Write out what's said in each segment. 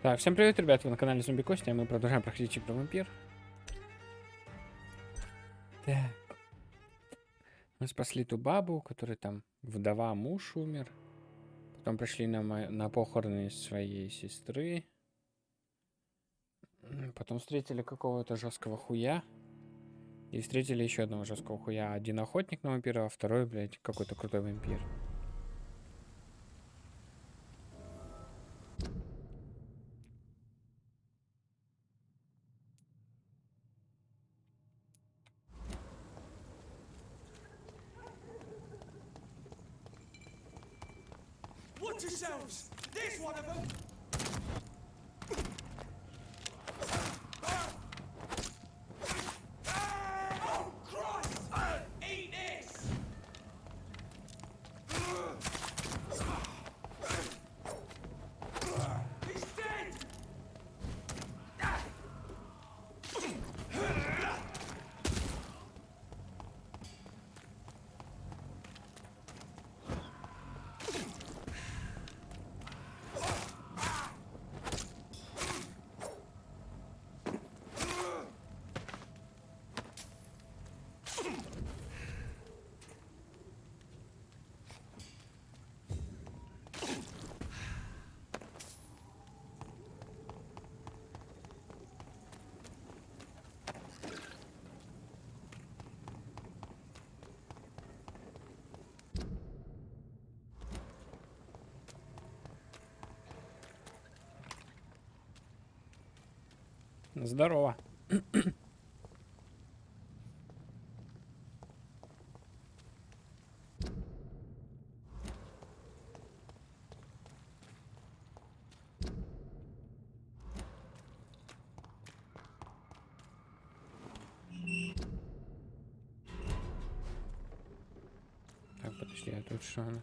Так, всем привет, ребят, вы на канале Зомби Костя, а мы продолжаем проходить игру Vampyr. Так. Мы спасли ту бабу, у которой там вдова, муж умер. Потом пришли на похороны своей сестры. Потом встретили какого-то жесткого хуя. И встретили еще одного жесткого хуя. Один охотник на вампира, а второй, блядь, какой-то крутой вампир. Watch yourselves! There's one of them! Oh, Christ! Eat this! He's dead! Здорово. Так, подожди, а тут что у нас?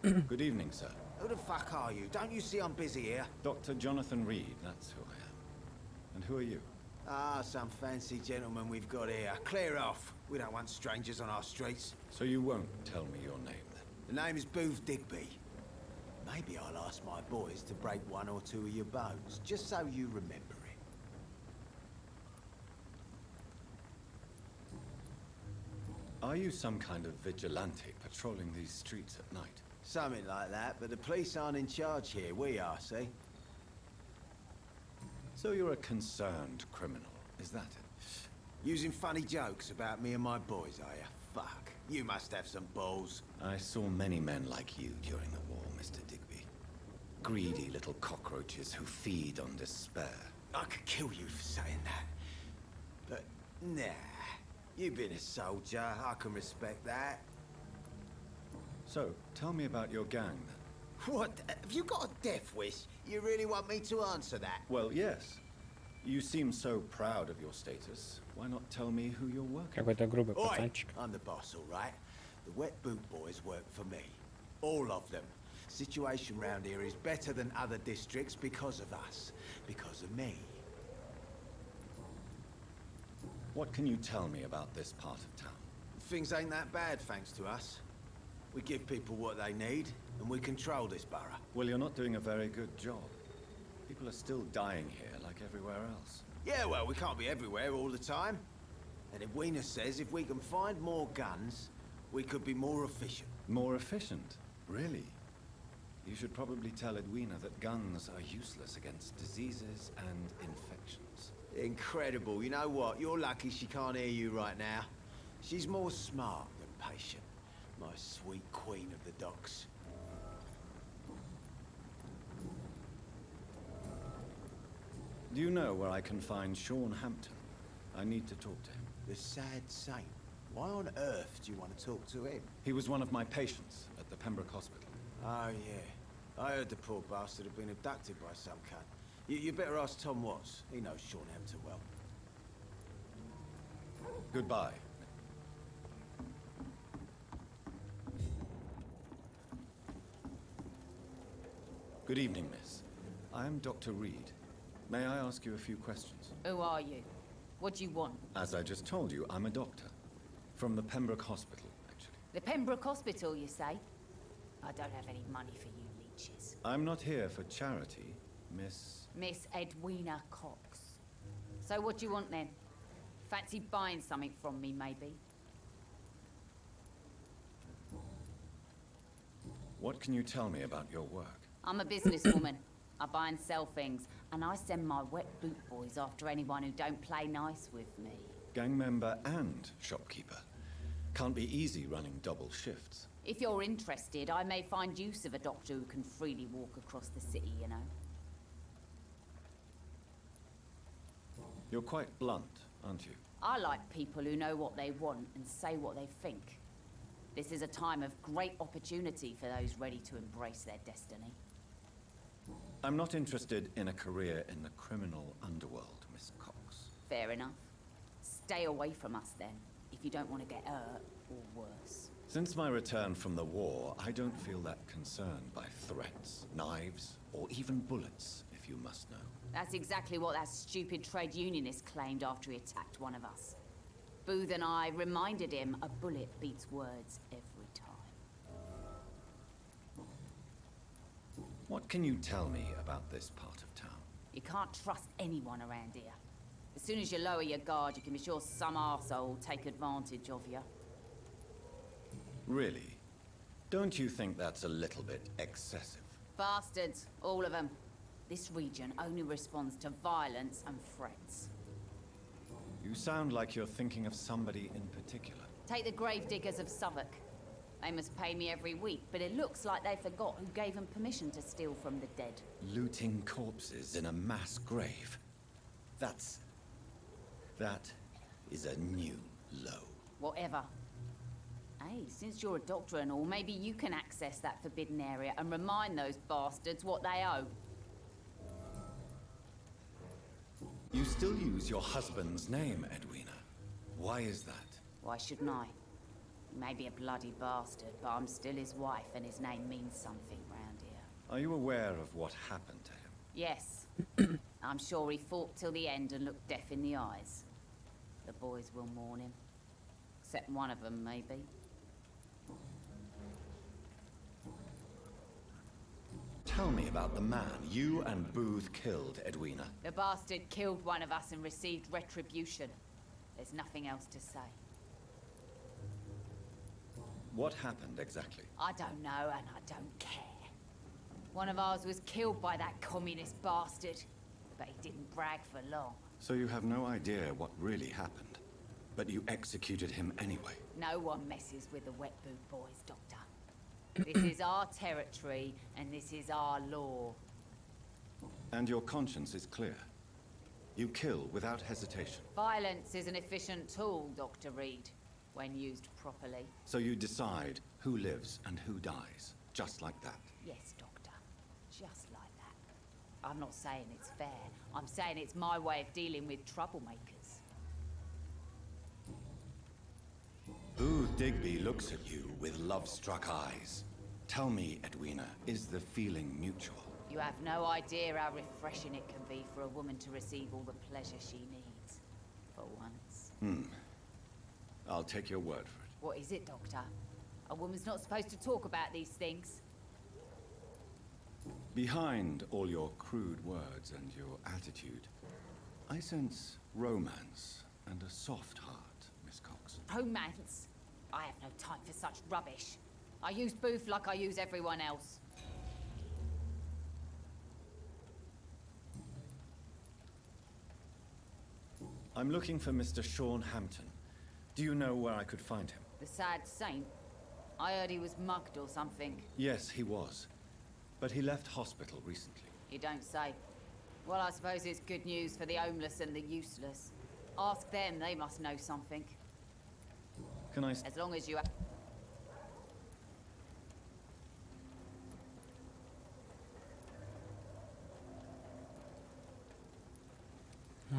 Good evening, sir. Who the fuck are you? Don't you see I'm busy here? Dr. Jonathan Reed, that's who I am. And who are you? Ah, some fancy gentleman we've got here. Clear off. We don't want strangers on our streets. So you won't tell me your name, then? The name is Booth Digby. Maybe I'll ask my boys to break one or two of your bones, just so you remember it. Are you some kind of vigilante patrolling these streets at night? Something like that, but the police aren't in charge here. We are, see? So you're a concerned criminal, is that it? Using funny jokes about me and my boys, are you? Fuck. You must have some balls. I saw many men like you during the war, Mr. Digby. Greedy little cockroaches who feed on despair. I could kill you for saying that. But, nah. You've been a soldier. I can respect that. So, tell me about your gang, then. What? Have you got a death wish? You really want me to answer that? Well, yes. You seem so proud of your status. Why not tell me who you're working for? Какой-то грубый Oi, пацанчик. I'm the boss, all right? The wet boot boys work for me. All of them. Situation round here is better than other districts because of us. Because of me. What can you tell me about this part of town? Things ain't that bad, thanks to us. We give people what they need, and we control this borough. Well, you're not doing a very good job. People are still dying here like everywhere else. Yeah, well, we can't be everywhere all the time. And Edwina says if we can find more guns, we could be more efficient. More efficient? Really? You should probably tell Edwina that guns are useless against diseases and infections. Incredible. You know what? You're lucky she can't hear you right now. She's more smart than patient. My sweet queen of the docks. Do you know where I can find Sean Hampton? I need to talk to him. The sad saint. Why on earth do you want to talk to him? He was one of my patients at the Pembroke Hospital. Oh, yeah. I heard the poor bastard had been abducted by some cunt. You better ask Tom Watts. He knows Sean Hampton well. Goodbye. Good evening, miss. I am Dr. Reed. May I ask you a few questions? Who are you? What do you want? As I just told you, I'm a doctor. From the Pembroke Hospital, actually. The Pembroke Hospital, you say? I don't have any money for you leeches. I'm not here for charity, Miss... Miss Edwina Cox. So what do you want then? Fancy buying something from me, maybe? What can you tell me about your work? I'm a businesswoman. I buy and sell things, and I send my wet boot boys after anyone who don't play nice with me. Gang member and shopkeeper. Can't be easy running double shifts. If you're interested, I may find use of a doctor who can freely walk across the city, you know. You're quite blunt, aren't you? I like people who know what they want and say what they think. This is a time of great opportunity for those ready to embrace their destiny. I'm not interested in a career in the criminal underworld, Miss Cox. Fair enough. Stay away from us then, if you don't want to get hurt or worse. Since my return from the war, I don't feel that concerned by threats, knives, or even bullets, if you must know. That's exactly what that stupid trade unionist claimed after he attacked one of us. Booth and I reminded him a bullet beats words every time. What can you tell me about this part of town? You can't trust anyone around here. As soon as you lower your guard, you can be sure some arsehole will take advantage of you. Really? Don't you think that's a little bit excessive? Bastards, all of them. This region only responds to violence and threats. You sound like you're thinking of somebody in particular. Take the gravediggers of Southwark. They must pay me every week, but it looks like they forgot who gave them permission to steal from the dead. Looting corpses in a mass grave. That is a new low. Whatever. Hey, since you're a doctor and all, maybe you can access that forbidden area and remind those bastards what they owe. You still use your husband's name, Edwina. Why is that? Why shouldn't I? He may be a bloody bastard, but I'm still his wife and his name means something round here. Are you aware of what happened to him? Yes. I'm sure he fought till the end and looked death in the eyes. The boys will mourn him. Except one of them, maybe. Tell me about the man you and Booth killed, Edwina. The bastard killed one of us and received retribution. There's nothing else to say. What happened exactly? I don't know and I don't care. One of ours was killed by that communist bastard, but he didn't brag for long. So you have no idea what really happened, but you executed him anyway. No one messes with the wet boot boys, Doctor. This is our territory, and this is our law. And your conscience is clear. You kill without hesitation. Violence is an efficient tool, Dr. Reed, when used properly. So you decide who lives and who dies, just like that. Yes, Doctor. Just like that. I'm not saying it's fair. I'm saying it's my way of dealing with troublemakers. Booth Digby looks at you with love-struck eyes. Tell me, Edwina, is the feeling mutual? You have no idea how refreshing it can be for a woman to receive all the pleasure she needs. For once. I'll take your word for it. What is it, Doctor? A woman's not supposed to talk about these things. Behind all your crude words and your attitude, I sense romance and a soft heart, Miss Cox. Romance? I have no time for such rubbish. I use Booth like I use everyone else. I'm looking for Mr. Sean Hampton. Do you know where I could find him? The sad saint? I heard he was mugged or something. Yes, he was. But he left hospital recently. You don't say. Well, I suppose it's good news for the homeless and the useless. Ask them, they must know something. Can I... As long as you...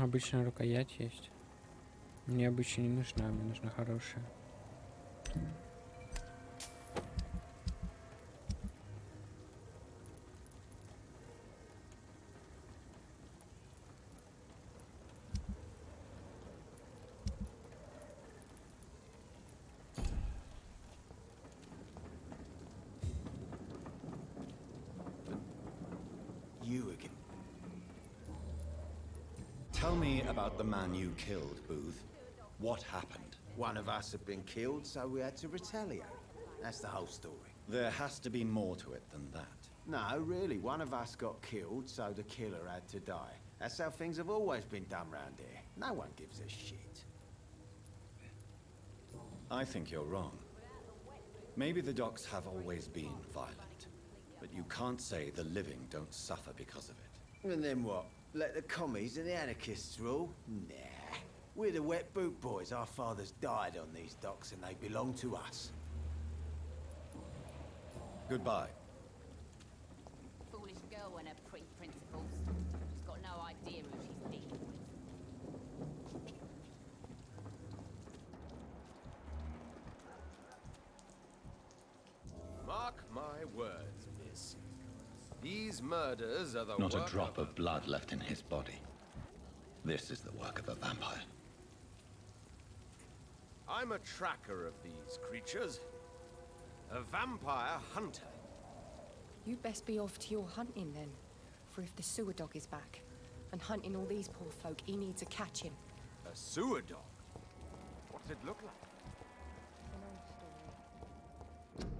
Обычная рукоять есть. Мне обычно не нужна, мне нужна хорошая. You again. Tell me about the man you killed, Booth. What happened? One of us had been killed, so we had to retaliate. That's the whole story. There has to be more to it than that. No, really, one of us got killed, so the killer had to die. That's how things have always been done round here. No one gives a shit. I think you're wrong. Maybe the docks have always been violent, but you can't say the living don't suffer because of it. And then what? Let the commies and the anarchists rule? Nah. We're the wet boot boys. Our fathers died on these docks and they belong to us. Goodbye. Foolish girl and her pre-principles. She's got no idea who she's dealing with. Mark my words, miss. These murders are the Not a work drop of of blood left in his body. This is the work of a vampire. I'm a tracker of these creatures. A vampire hunter. You'd best be off to your hunting then. For if the sewer dog is back and hunting all these poor folk, he needs to catch him. A sewer dog. What does it look like? An old story.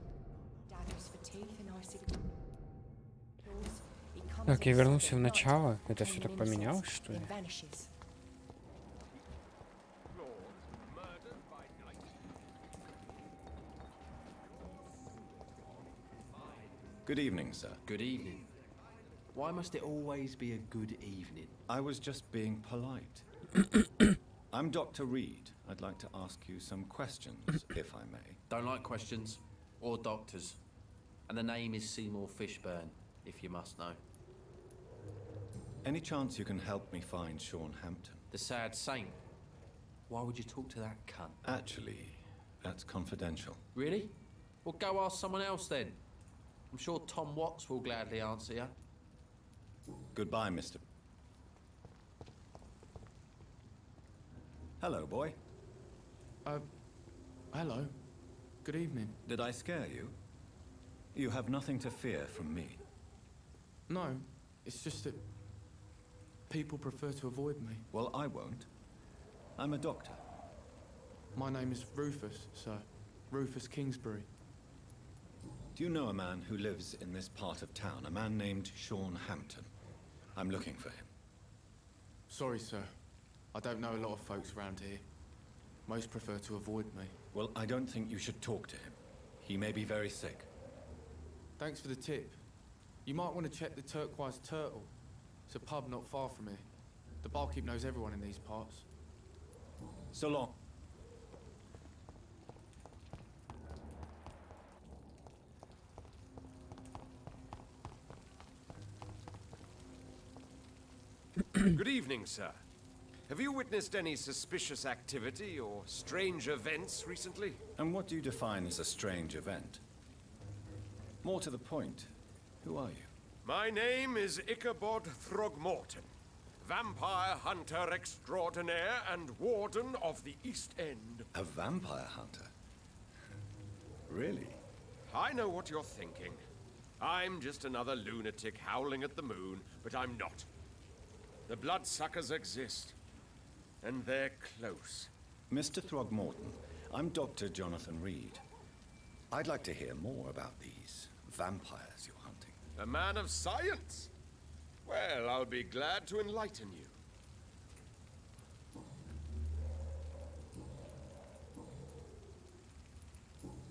Daggers for teeth and icy claws. He comes Так, я in вернулся в sudden night, начало. Это все claiming так поменялось, innocence, что ли? then vanishes. Lords murdered by night. Good evening, sir. Good evening. Why must it always be a good evening? I was just being polite. I'm Dr. Reed. I'd like to ask you some questions, if I may. Don't like questions or doctors. And the name is Seymour Fishburne, if you must know. Any chance you can help me find Sean Hampton? The sad saint. Why would you talk to that cunt? Actually, that's confidential. Really? Well, go ask someone else then. I'm sure Tom Watts will gladly answer you. Goodbye, Mr. Hello, boy. Hello. Good evening. Did I scare you? You have nothing to fear from me. No, it's just that people prefer to avoid me. Well, I won't. I'm a doctor. My name is Rufus, sir. Rufus Kingsbury. Do you know a man who lives in this part of town? A man named Sean Hampton. I'm looking for him. Sorry, sir. I don't know a lot of folks around here. Most prefer to avoid me. Well, I don't think you should talk to him. He may be very sick. Thanks for the tip. You might want to check the Turquoise Turtle. It's a pub not far from here. The barkeep knows everyone in these parts. So long. Good evening, sir. Have you witnessed any suspicious activity or strange events recently? And what do you define as a strange event? More to the point, who are you? My name is Ichabod Throgmorton, vampire hunter extraordinaire and warden of the East End. A vampire hunter? Really? I know what you're thinking. I'm just another lunatic howling at the moon, but I'm not. The bloodsuckers exist, and they're close. Mr. Throgmorton, I'm Dr. Jonathan Reed. I'd like to hear more about these vampires you're hunting. A man of science? Well, I'll be glad to enlighten you.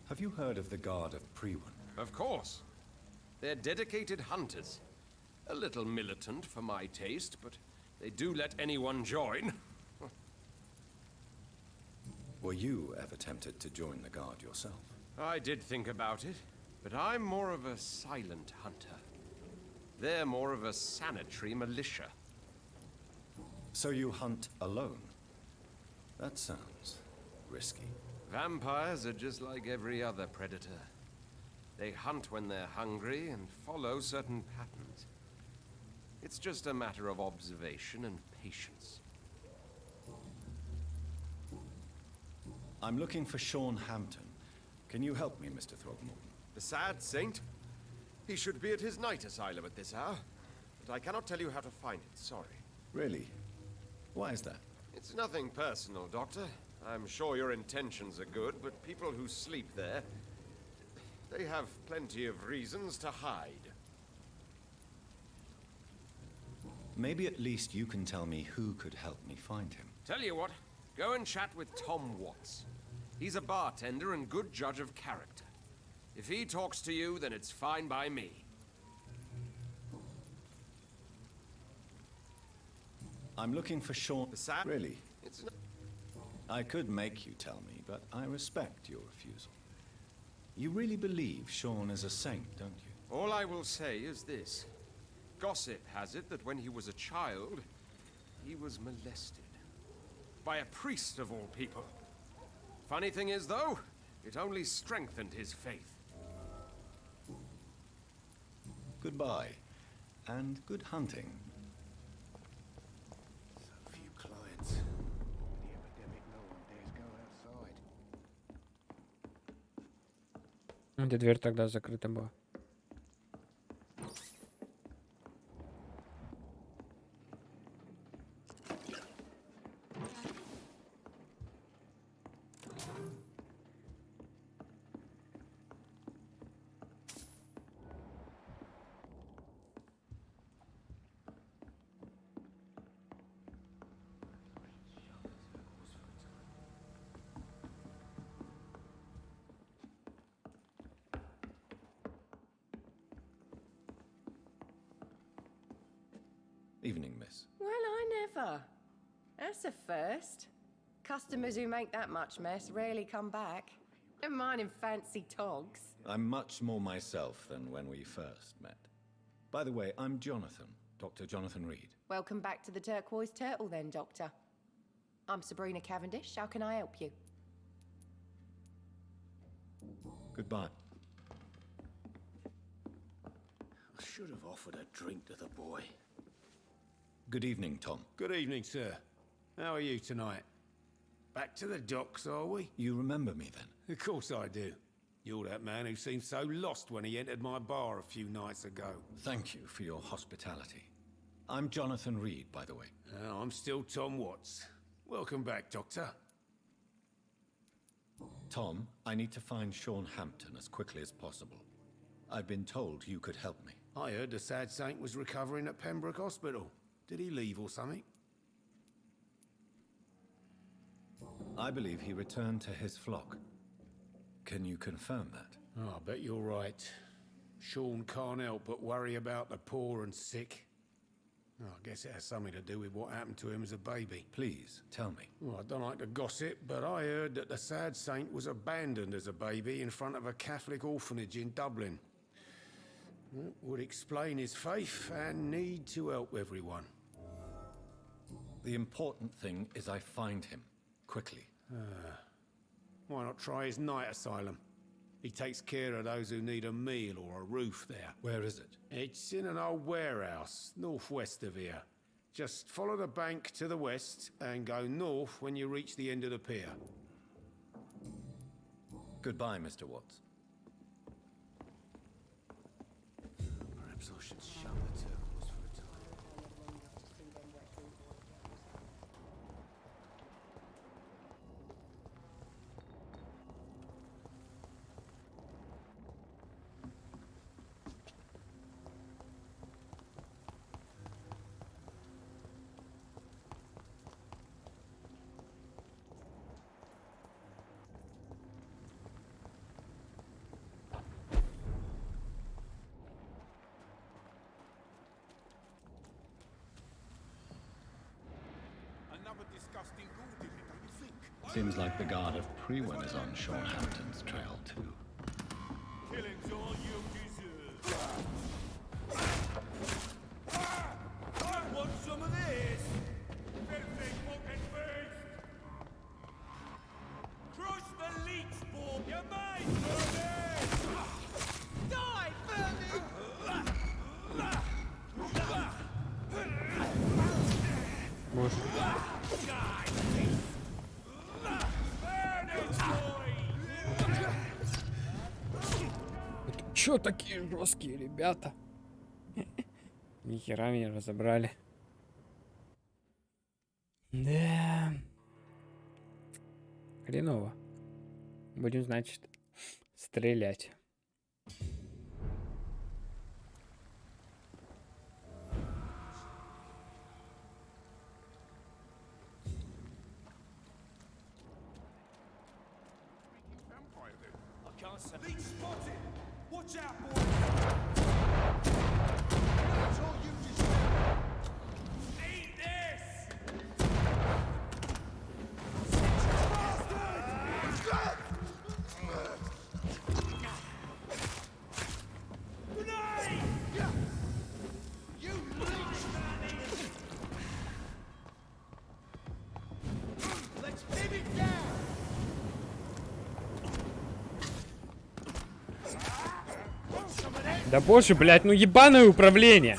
Have you heard of the Guard of Prewan? Of course. They're dedicated hunters. A little militant for my taste, but they do let anyone join. Were you ever tempted to join the guard yourself? I did think about it, but I'm more of a silent hunter. They're more of a sanitary militia. So you hunt alone? That sounds risky. Vampires are just like every other predator. They hunt when they're hungry and follow certain patterns. It's just a matter of observation and patience. I'm looking for Sean Hampton. Can you help me, Mr. Throgmorton? The sad saint? He should be at his night asylum at this hour. But I cannot tell you how to find it, sorry. Really? Why is that? It's nothing personal, Doctor. I'm sure your intentions are good, but people who sleep there, they have plenty of reasons to hide. Maybe at least you can tell me who could help me find him. Tell you what, go and chat with Tom Watts. He's a bartender and good judge of character. If he talks to you, then it's fine by me. I'm looking for Sean... Really? It's not... I could make you tell me, but I respect your refusal. You really believe Sean is a saint, don't you? All I will say is this. Gossip has it that when he was a child, he was molested. By a priest of all people. Funny thing is, though, it only strengthened his faith. Goodbye, and good hunting. So few clients. The epidemic, no one dares go outside. Где дверь тогда закрыта была? Evening, miss. Well, I never. That's a first. Customers who make that much mess rarely come back. Never mind in fancy togs. I'm much more myself than when we first met. By the way, I'm Jonathan, Dr. Jonathan Reed. Welcome back to the Turquoise Turtle then, Doctor. I'm Sabrina Cavendish. How can I help you? Goodbye. I should have offered a drink to the boy. Good evening, Tom. Good evening, sir. How are you tonight? Back to the docks, are we? You remember me then? Of course I do. You're that man who seemed so lost when he entered my bar a few nights ago. Thank you for your hospitality. I'm Jonathan Reed, by the way. I'm still Tom Watts. Welcome back, Doctor. Tom, I need to find Sean Hampton as quickly as possible. I've been told you could help me. I heard the sad saint was recovering at Pembroke Hospital. Did he leave or something? I believe he returned to his flock. Can you confirm that? Oh, I bet you're right. Sean can't help but worry about the poor and sick. Oh, I guess it has something to do with what happened to him as a baby. Please, tell me. Well, I don't like to gossip, but I heard that the sad saint was abandoned as a baby in front of a Catholic orphanage in Dublin. That would explain his faith and need to help everyone. The important thing is I find him. Quickly. Why not try his night asylum? He takes care of those who need a meal or a roof there. Where is it? It's in an old warehouse, northwest of here. Just follow the bank to the west and go north when you reach the end of the pier. Goodbye, Mr. Watts. Perhaps I should shut the turtles for a time. Another disgusting ghoul did it, don't you think? Seems like the god of Prewen is on Sean Hampton's trail too. Killing's all you deserve. Want some of this? Filthy fucking beast! Crush the leech ball, you mate, Vermin! Die, Vermin! Боже. Это чё такие жесткие ребята? Ни хера меня разобрали. Да. Хреново. Будем, значит, стрелять. Leech spotted! Watch out, boys! That's all you deserve! Eat this! Bastard! Grenade! You leech! Let's pin it down! Да боже, блядь, ну ебаное управление.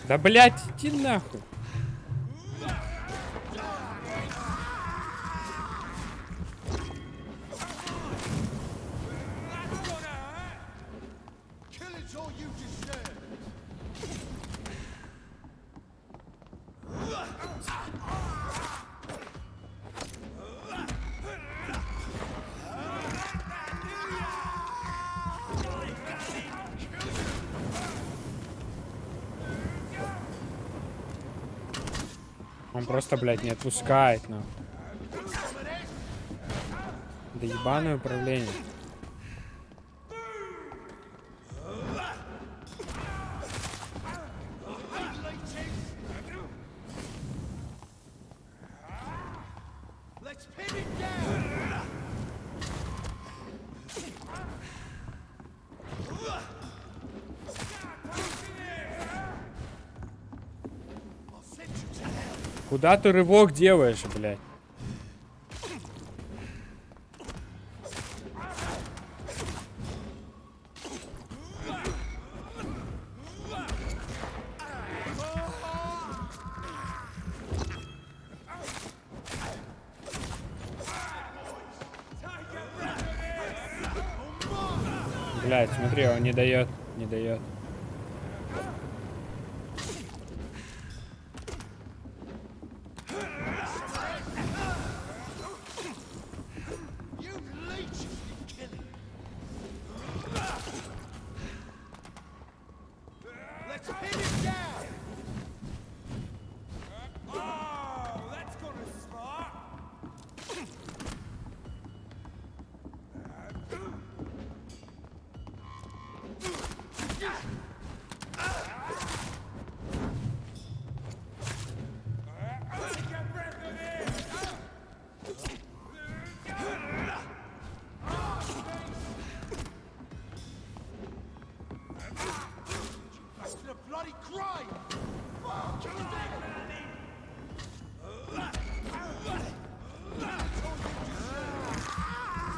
Да блять, иди нахуй. Он просто, блядь, не отпускает, нахуй. Да ебаное управление. Куда ты рывок делаешь, блядь? Блядь, смотри, он не дает, не дает.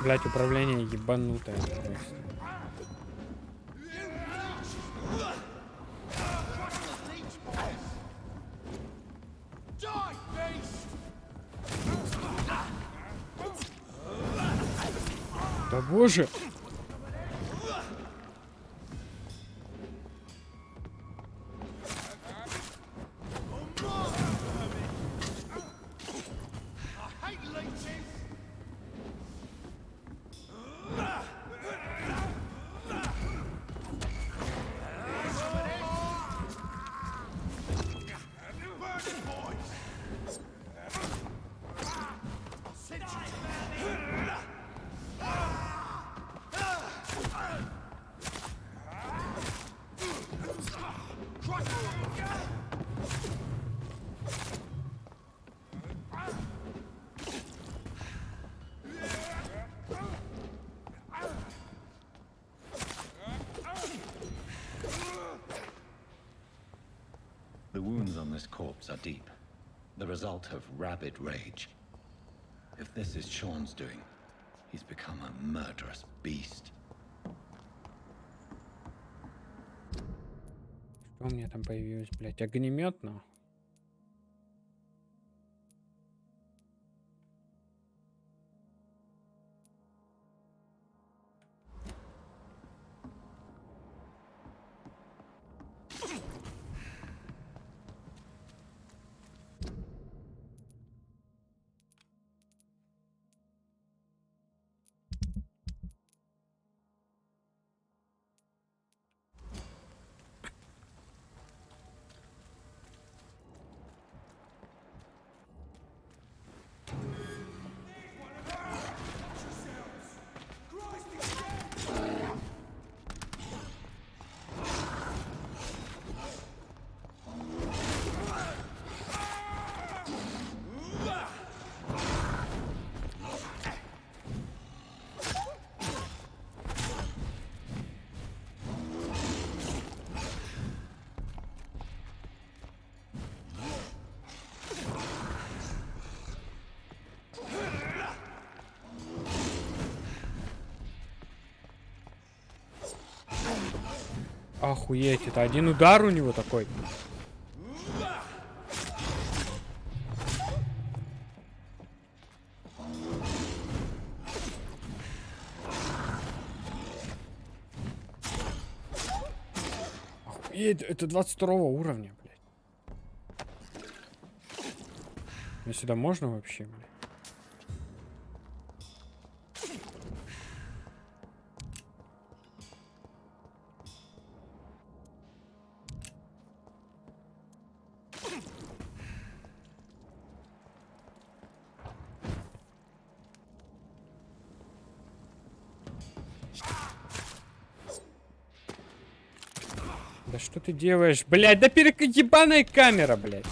Блять, управление ебанутое. Да боже! The wounds on this corpse are deep, the result of rabid rage. If this is Sean's doing, he's become a murderous beast. Что у меня там появилось, блядь? Огнемет, но. Охуеть, это один удар у него такой. Охуеть, это 22 уровня, блядь. Мне сюда можно вообще, блядь? Да что ты делаешь, блядь? Да ебаная камера, блядь.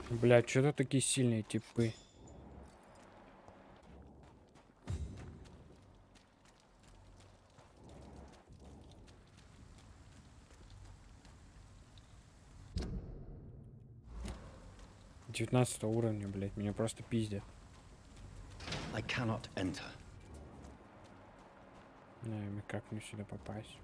Блядь, что-то такие сильные типы. Девятнадцатого уровня, блядь, меня просто пиздят. I cannot enter. Наверное, как мне сюда попасть?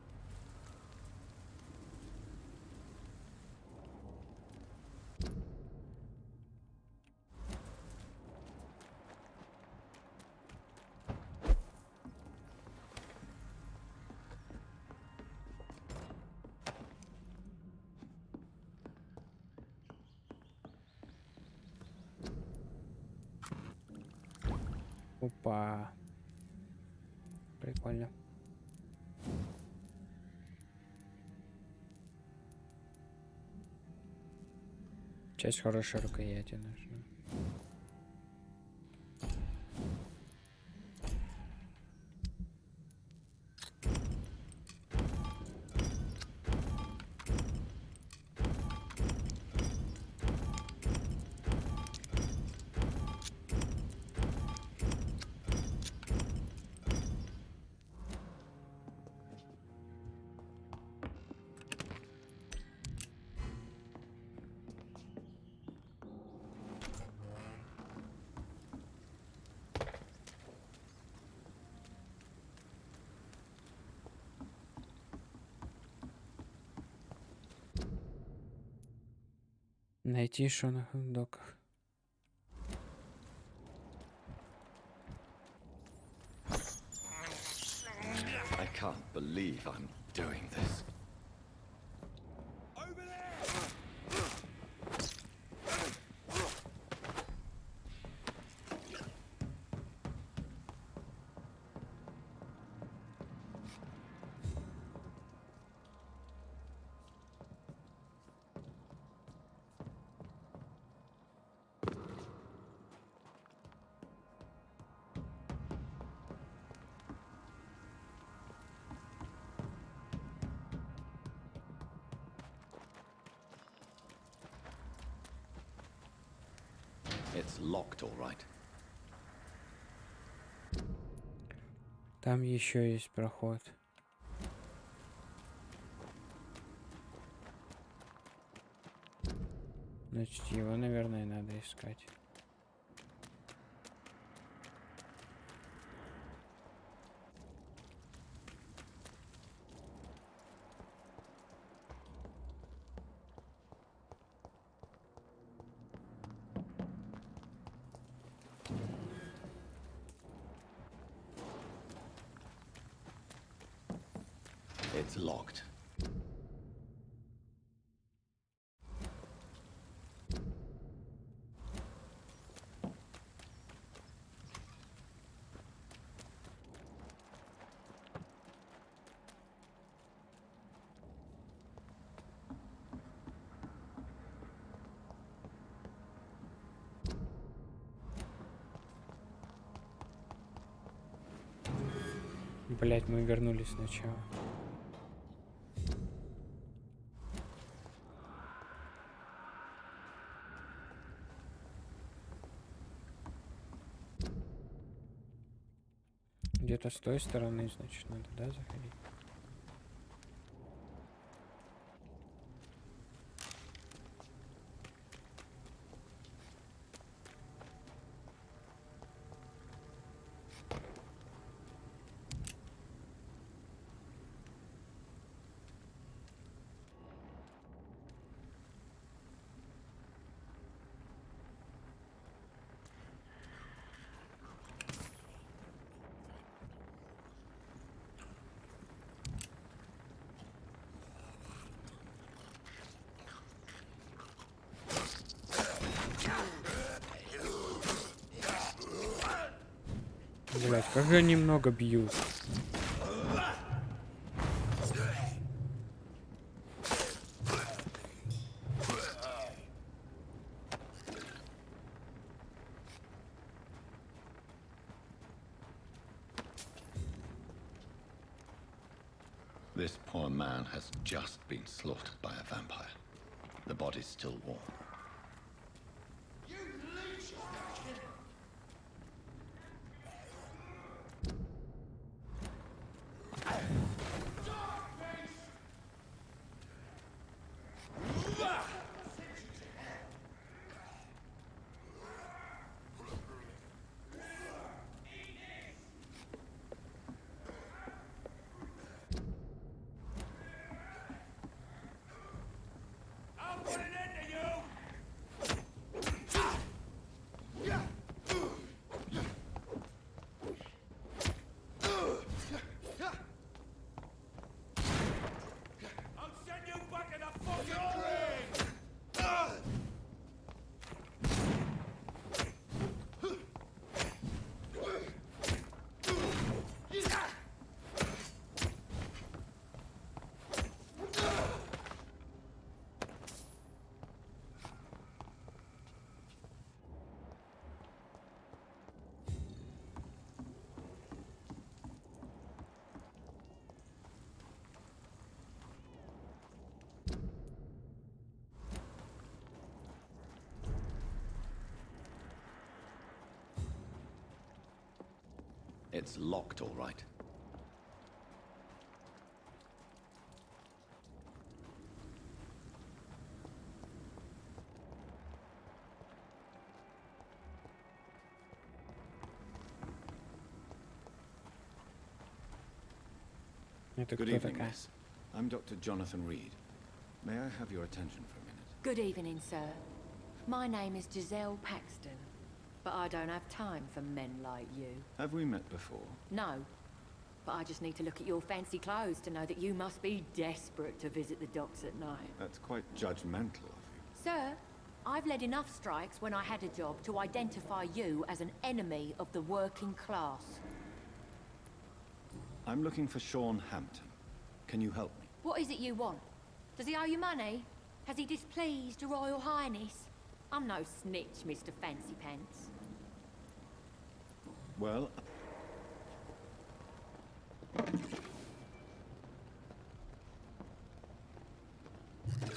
Опа. Прикольно. Часть хорошей рукояти нужна. Найти Шона в доках. I can't believe I'm doing this. Over there! It's locked, all right. Там еще есть проход. Значит, его, наверное, надо искать. It's locked. Блять, мы вернулись сначала. Где-то с той стороны, значит, надо, да, заходить? Блять, как же они много бьют. This poor man has just been slaughtered by a vampire. The body's still warm. It's locked, all right. Good evening, miss. I'm Dr. Jonathan Reed. May I have your attention for a minute? Good evening, sir. My name is Giselle Paxton, but I don't have time for men like you. Have we met before? No, But I just need to look at your fancy clothes to know that you must be desperate to visit the docks at night. That's quite judgmental of you. Sir, I've led enough strikes when I had a job to identify you as an enemy of the working class. I'm looking for Sean Hampton. Can you help me? What is it you want? Does he owe you money? Has he displeased your Royal Highness? I'm no snitch, Mr. Fancy Pants. Well...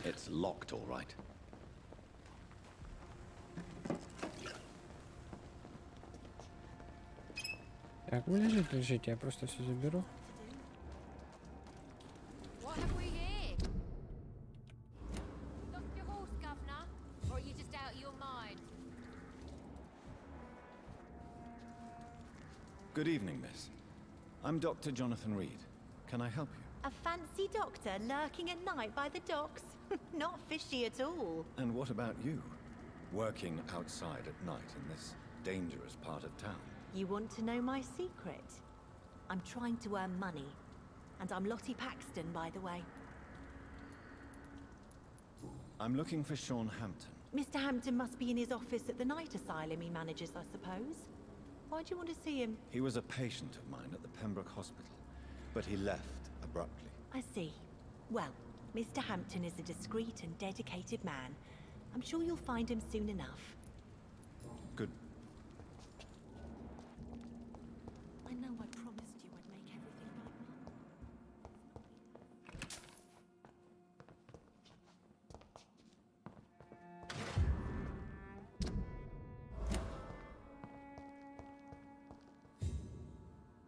It's locked, all right. Так, вы лежите, я просто все заберу. What have we here? Lost your horse, Governor? Or are you just out of your mind? Good evening, miss. I'm Dr. Jonathan Reed. Can I help you? A fancy doctor lurking at night by the docks? Not fishy at all. And what about you? Working outside at night in this dangerous part of town? You want to know my secret? I'm trying to earn money. And I'm Lottie Paxton, by the way. I'm looking for Sean Hampton. Mr. Hampton must be in his office at the night asylum he manages, I suppose. Why do you want to see him? He was a patient of mine at the Pembroke Hospital, but he left abruptly. I see. Well, Mr. Hampton is a discreet and dedicated man. I'm sure you'll find him soon enough. Good. I know I promised you I'd make everything right,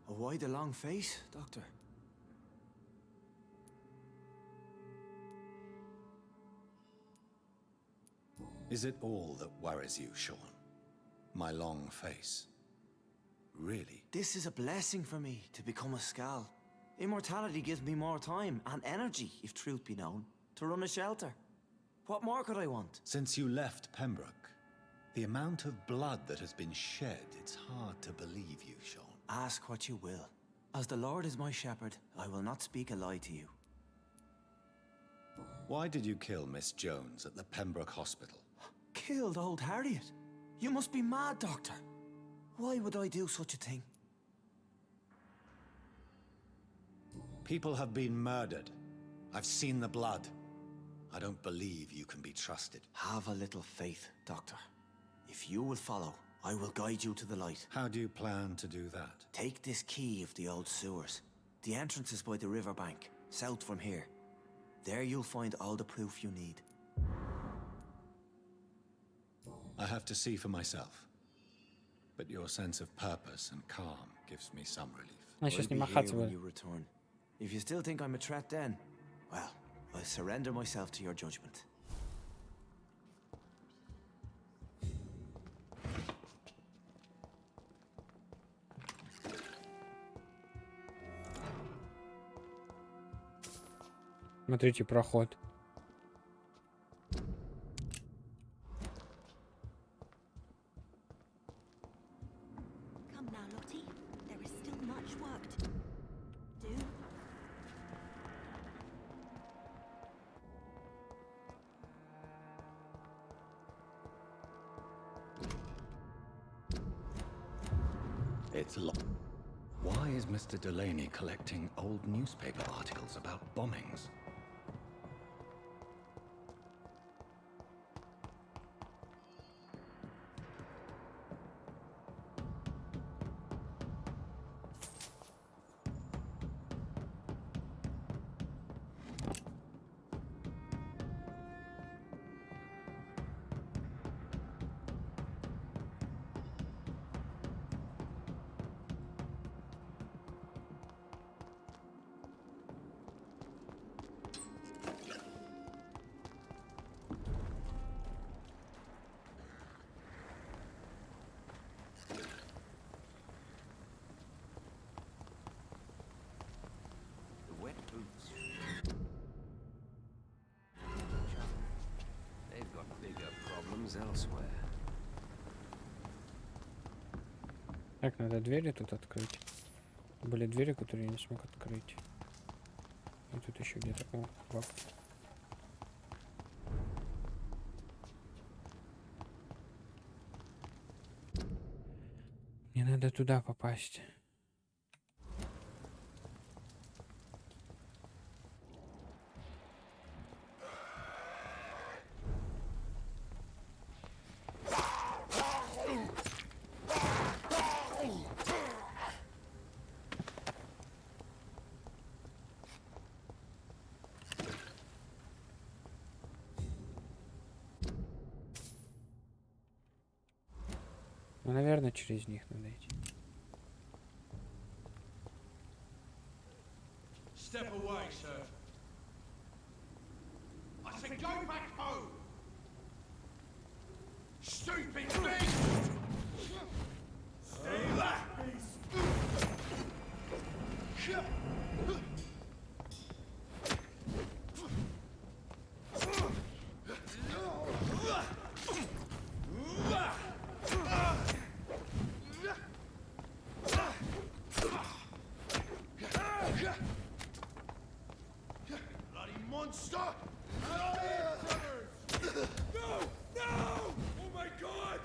Mum. Why the long face, Doctor? Is it all that worries you, Sean? My long face? Really? This is a blessing for me, to become a Skal. Immortality gives me more time and energy, if truth be known, to run a shelter. What more could I want? Since you left Pembroke, the amount of blood that has been shed, it's hard to believe you, Sean. Ask what you will. As the Lord is my shepherd, I will not speak a lie to you. Why did you kill Miss Jones at the Pembroke Hospital? Killed old Harriet? You must be mad, Doctor. Why would I do such a thing? People have been murdered. I've seen the blood. I don't believe you can be trusted. Have a little faith, Doctor. If you will follow, I will guide you to the light. How do you plan to do that? Take this key of the old sewers. The entrance is by the riverbank, south from here. There you'll find all the proof you need. I have to see for myself. But your sense of purpose and calm gives me some relief. А сейчас не I'll be махаться here when будет. you return. If you still think I'm a threat then, well, I surrender myself to your judgment. Смотрите, проход. Come now, Lottie. There is still much work to do. It's locked. Why is Mr. Delaney collecting old newspaper articles about bombings? They've got bigger problems elsewhere. Так, надо двери тут открыть. Были двери, которые я не смог открыть. И тут еще где-то... О, вот. Мне надо туда попасть. Ну, наверное, через них надо идти. Step away, sir. I said go back home. Stupid beast! Stay back, beast! Bloody monster! No! No! Oh my god!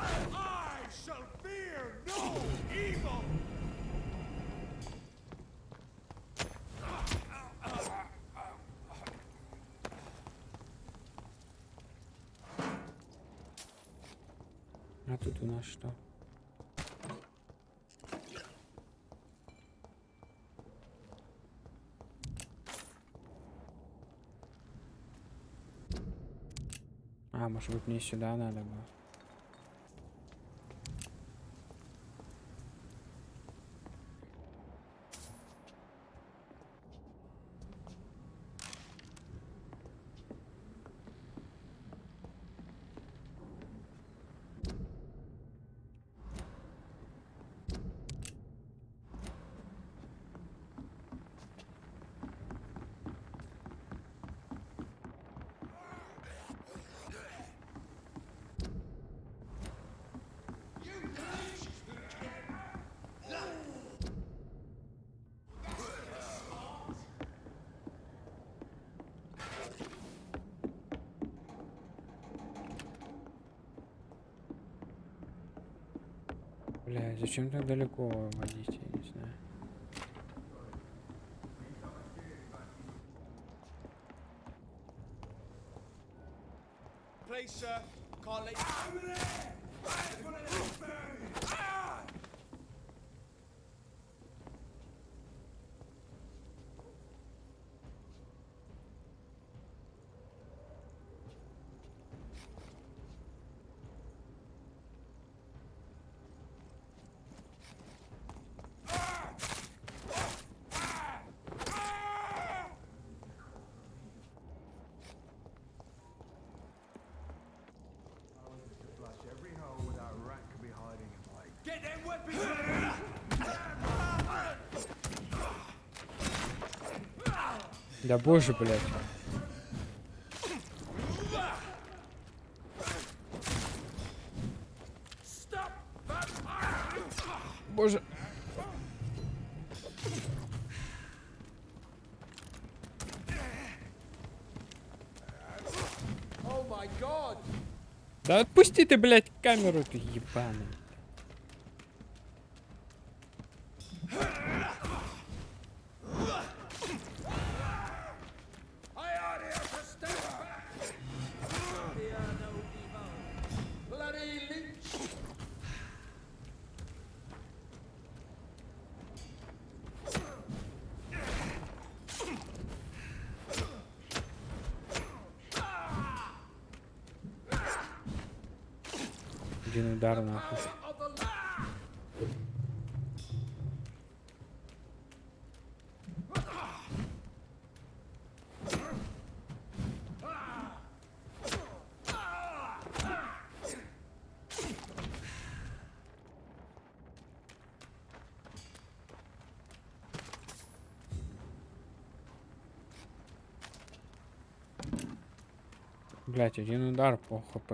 I shall fear no evil! А тут у нас что? А, может быть, мне сюда надо было. Бля, зачем так далеко водить, я не знаю. Please, sir. Can't let you over there! That's one of them birds! Ah! Get them weapons ready! Да боже, блядь. Stop! Боже. Oh my god! Да отпусти ты, блядь, камеру эту ебаную. I ought here to step back! Fear no evil! Bloody leech! Один удар нахуй. Блять, один удар по хп.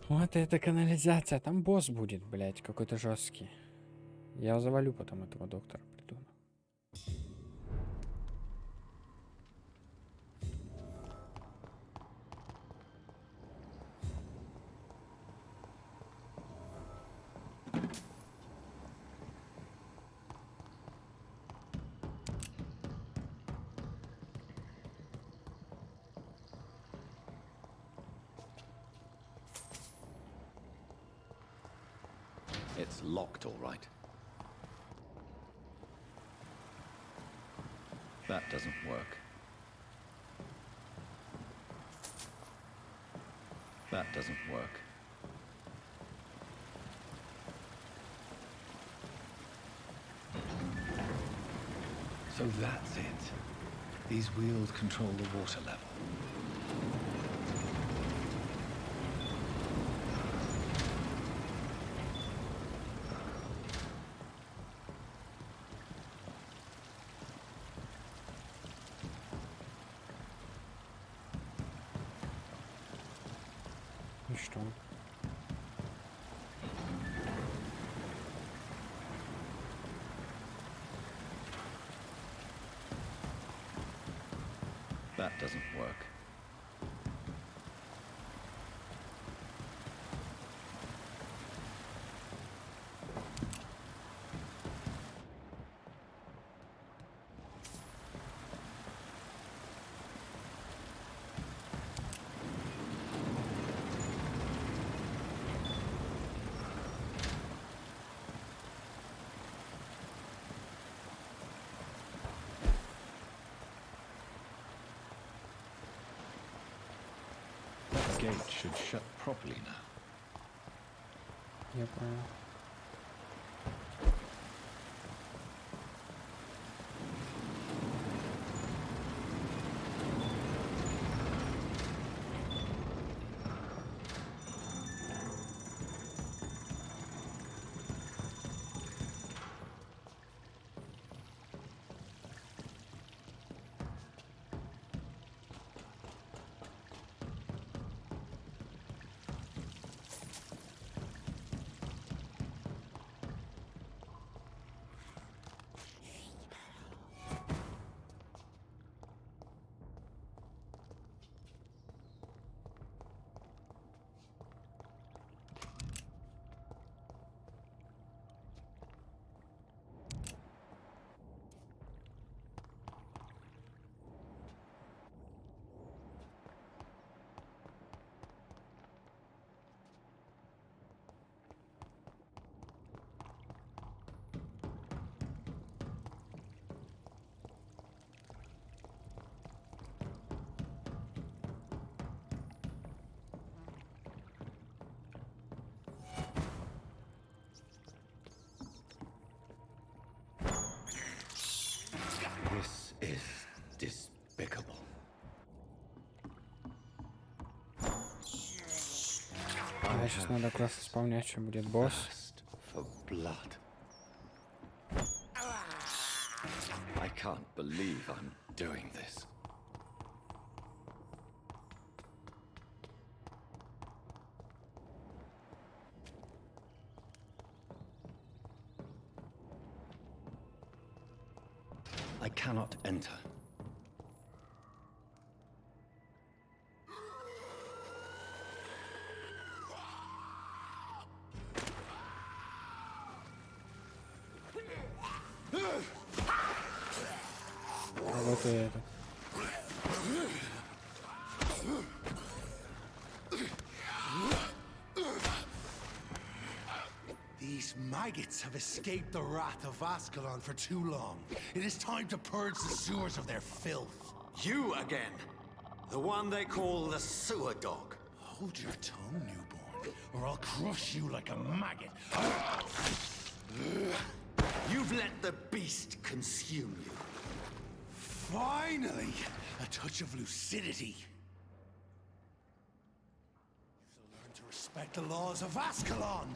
Вот это канализация. Там босс будет, блядь, какой-то жесткий. Я завалю потом этого доктора, придумал. It's locked, all right. That doesn't work. That doesn't work. So that's it. These wheels control the water level. И что? That doesn't work. The gate should shut properly now. Я понял. This is despicable. Сейчас надо как раз исполнять, что будет босс. Thirst for blood. I can't believe I'm doing this. I cannot enter. А вот и это. These maggots have escaped the wrath of Ascalon for too long. It is time to purge the sewers of their filth. You again. The one they call the sewer dog. Hold your tongue, newborn, or I'll crush you like a maggot. You've let the beast consume you. Finally, a touch of lucidity. So learn to respect the laws of Ascalon.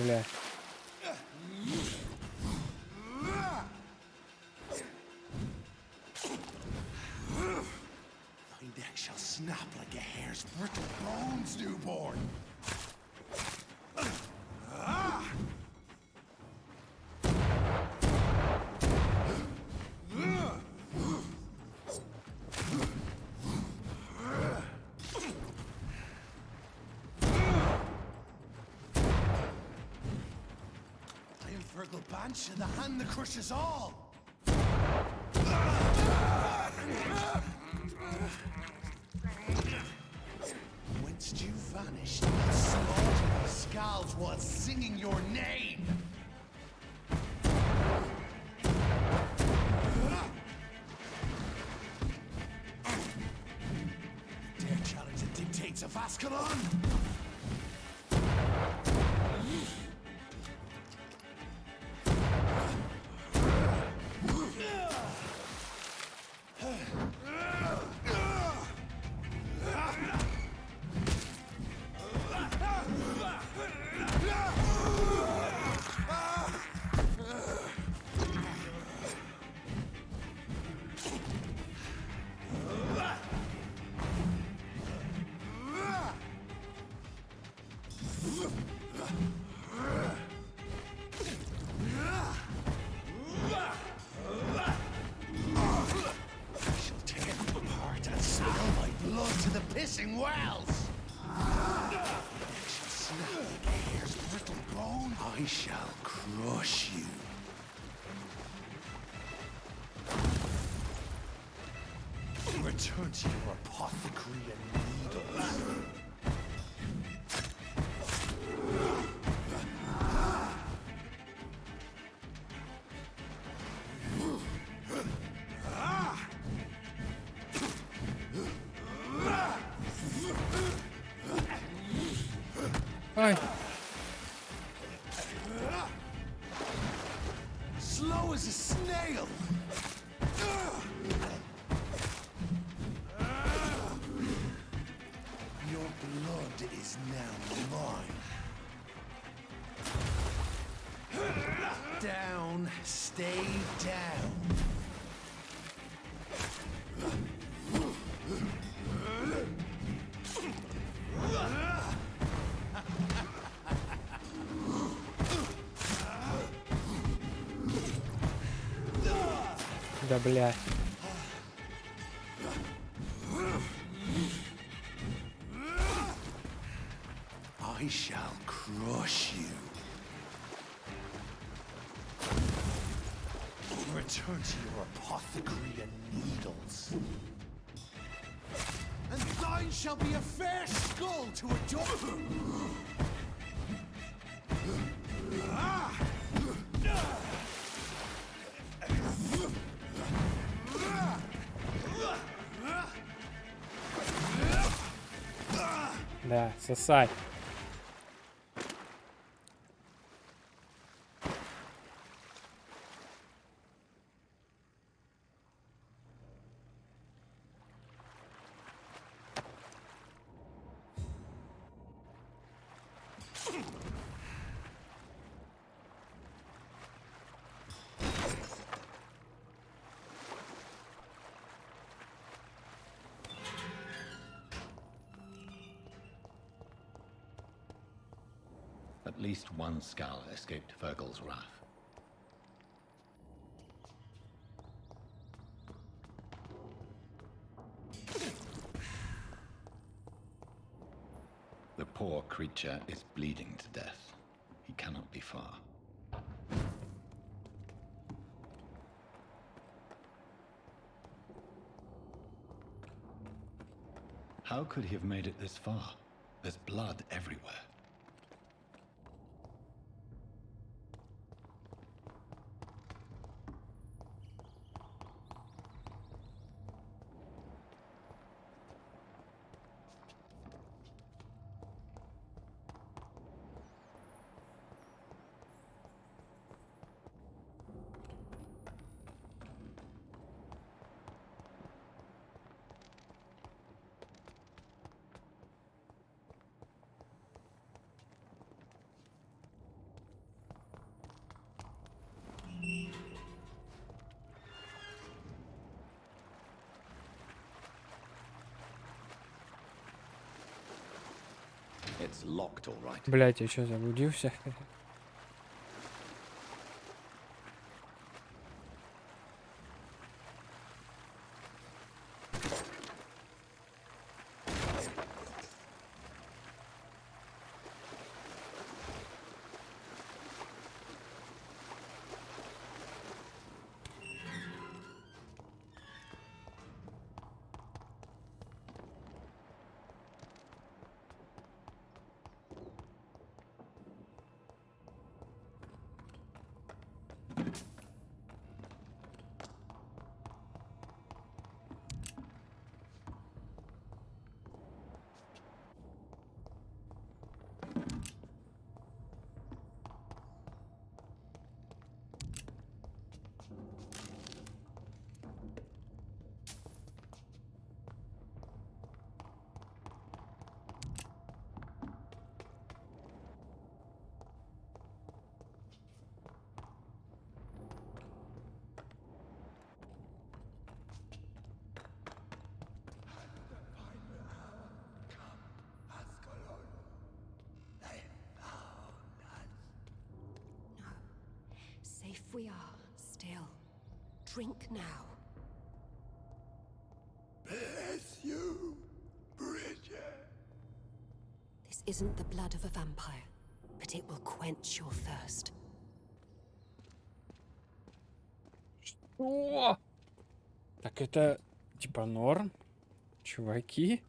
Бля. Thy neck shall snap like a hare's brittle bones, newborn. Fergal Banshee, the hand that crushes all. Whence you vanished, slaughtering skulls while singing your name. Dare challenge the dictates of Ascalon? Pissing wells! Snap like a hare's brittle bone. I shall crush you. Return to your apothecary and needles. Ай. Slow as a snail. Your blood is now mine. Down, stay down. Да бля. I shall crush you. Return to your apothecary and needles. And thine shall be a fair skull to adore. Да, сосай. At least one skull escaped Fergal's wrath. The poor creature is bleeding to death. He cannot be far. How could he have made it this far? There's blood everywhere. It's locked, all right. Блять, я что, заблудился? Safe we are, still. Drink now. Bless you, Bridget. This isn't the blood of a vampire, but it will quench your thirst. Что? Так это типа норм? Чуваки?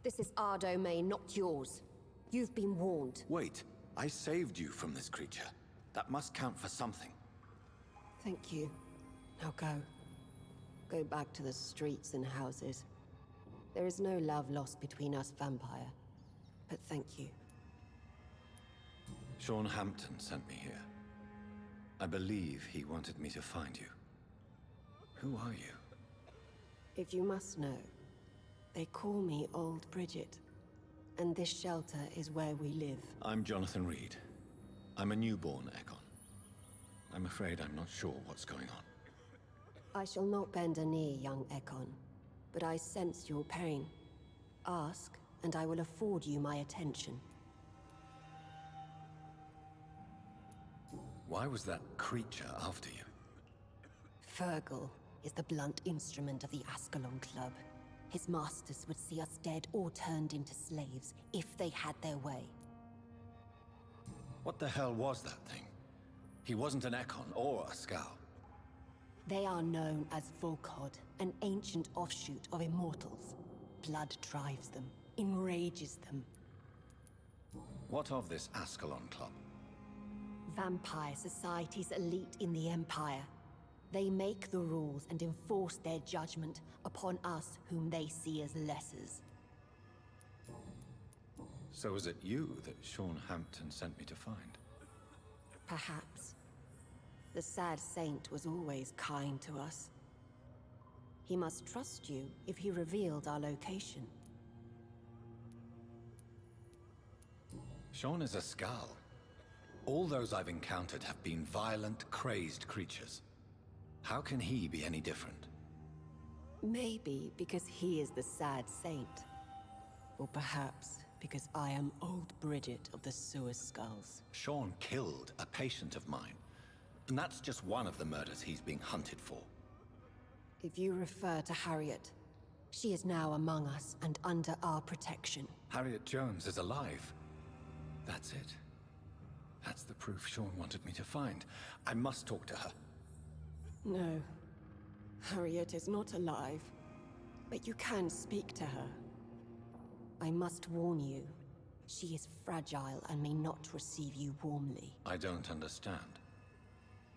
This is our domain, not yours. You've been warned. Wait, I saved you from this creature. That must count for something. Thank you. Now go. Go back to the streets and houses. There is no love lost between us, vampire. But thank you. Sean Hampton sent me here. I believe he wanted me to find you. Who are you? If you must know, they call me Old Bridget. And this shelter is where we live. I'm Jonathan Reed. I'm a newborn Ekon. I'm afraid I'm not sure what's going on. I shall not bend a knee, young Ekon. But I sense your pain. Ask, and I will afford you my attention. Why was that creature after you? Fergal is the blunt instrument of the Ascalon Club. His masters would see us dead or turned into slaves if they had their way. What the hell was that thing? He wasn't an Ekon or a Scow. They are known as Volkod, an ancient offshoot of immortals. Blood drives them, enrages them. What of this Ascalon Club? Vampire society's elite in the Empire. They make the rules and enforce their judgment upon us whom they see as lessers. So was it you that Sean Hampton sent me to find? Perhaps. The sad saint was always kind to us. He must trust you if he revealed our location. Sean is a Scow. All those I've encountered have been violent, crazed creatures. How can he be any different? Maybe because he is the sad saint. Or perhaps because I am Old Bridget of the Sewer Skulls. Sean killed a patient of mine. And that's just one of the murders he's being hunted for. If you refer to Harriet, she is now among us and under our protection. Harriet Jones is alive. That's it. That's the proof Sean wanted me to find. I must talk to her. No. Harriet is not alive. But you can speak to her. I must warn you. She is fragile and may not receive you warmly. I don't understand.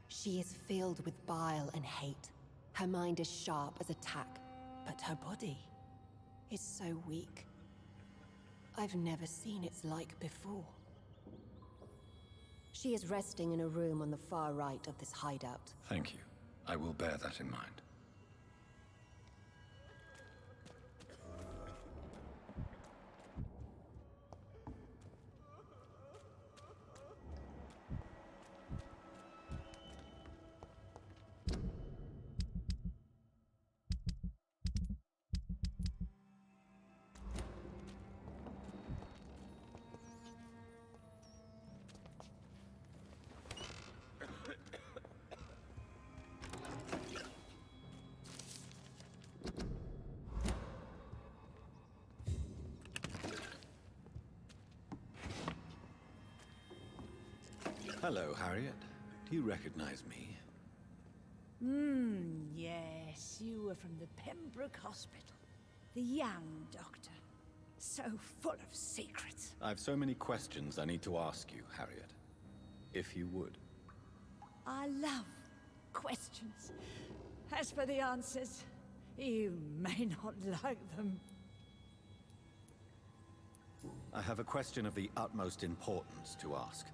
She is filled with bile and hate. Her mind is sharp as a tack, but her body is so weak. I've never seen its like before. She is resting in a room on the far right of this hideout. Thank you. I will bear that in mind. Hello, Harriet. Do you recognize me? Yes, you were from the Pembroke Hospital. The young doctor. So full of secrets. I've so many questions I need to ask you, Harriet. If you would. I love questions. As for the answers, you may not like them. I have a question of the utmost importance to ask.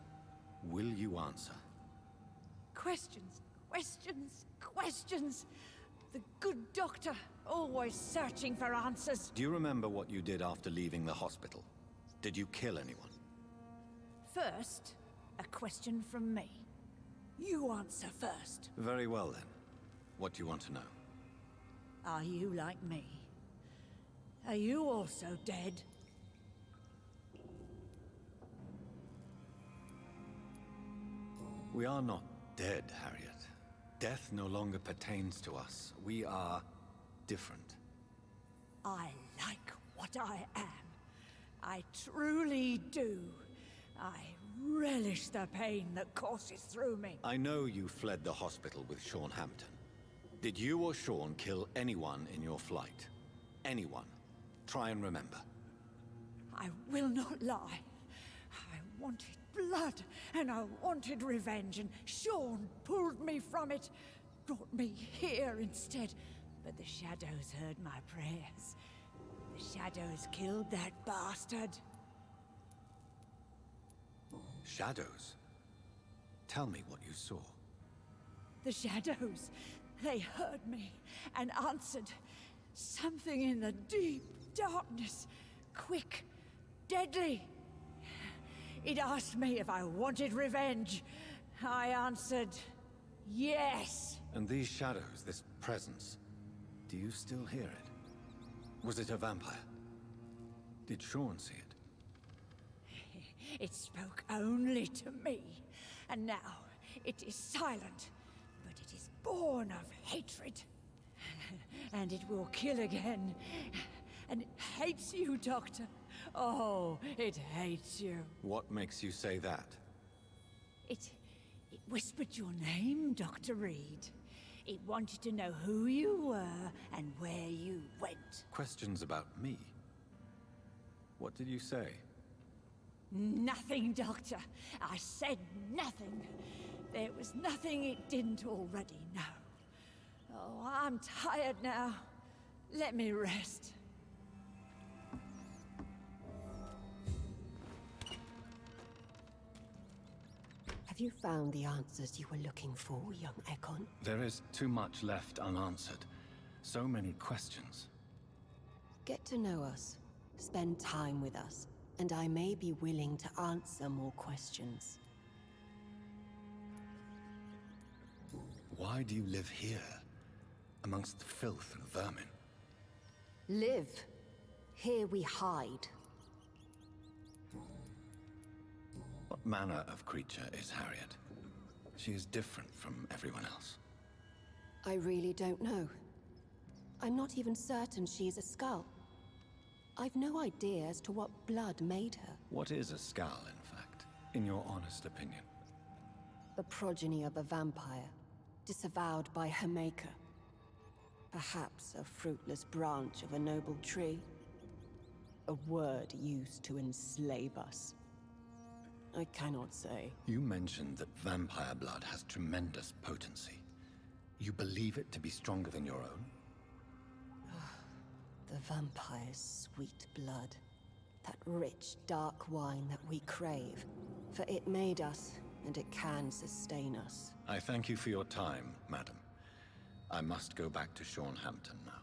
Will you answer? Questions, questions, questions. The good doctor, always searching for answers. Do you remember what you did after leaving the hospital? Did you kill anyone? First, a question from me. You answer first. Very well then. What do you want to know? Are you like me? Are you also dead? We are not dead, Harriet. Death no longer pertains to us. We are different. I like what I am. I truly do. I relish the pain that courses through me. I know you fled the hospital with Sean Hampton. Did you or Sean kill anyone in your flight? Anyone? Try and remember. I will not lie. I wanted blood, and I wanted revenge, and Sean pulled me from it, brought me here instead. But the shadows heard my prayers. The shadows killed that bastard. Shadows? Tell me what you saw. The shadows, they heard me and answered. Something in the deep darkness, quick, deadly. It asked me if I wanted revenge. I answered, yes. And these shadows, this presence, do you still hear it? Was it a vampire? Did Sean see it? It spoke only to me, and now it is silent, but it is born of hatred. And it will kill again. And it hates you, Doctor. Oh, it hates you. What makes you say that? It whispered your name, Dr. Reed. It wanted to know who you were and where you went. Questions about me? What did you say? Nothing, Doctor. I said nothing. There was nothing it didn't already know. Oh, I'm tired now. Let me rest. Have you found the answers you were looking for, young Ekon? There is too much left unanswered. So many questions. Get to know us. Spend time with us. And I may be willing to answer more questions. Why do you live here? Amongst the filth and vermin? Live. Here we hide. What manner of creature is Harriet? She is different from everyone else. I really don't know. I'm not even certain she is a skull. I've no idea as to what blood made her. What is a skull, in fact, in your honest opinion? The progeny of a vampire, disavowed by her maker. Perhaps a fruitless branch of a noble tree. A word used to enslave us. I cannot say. You mentioned that vampire blood has tremendous potency. You believe it to be stronger than your own? The vampire's sweet blood. That rich, dark wine that we crave. For it made us, and it can sustain us. I thank you for your time, madam. I must go back to Sean Hampton now.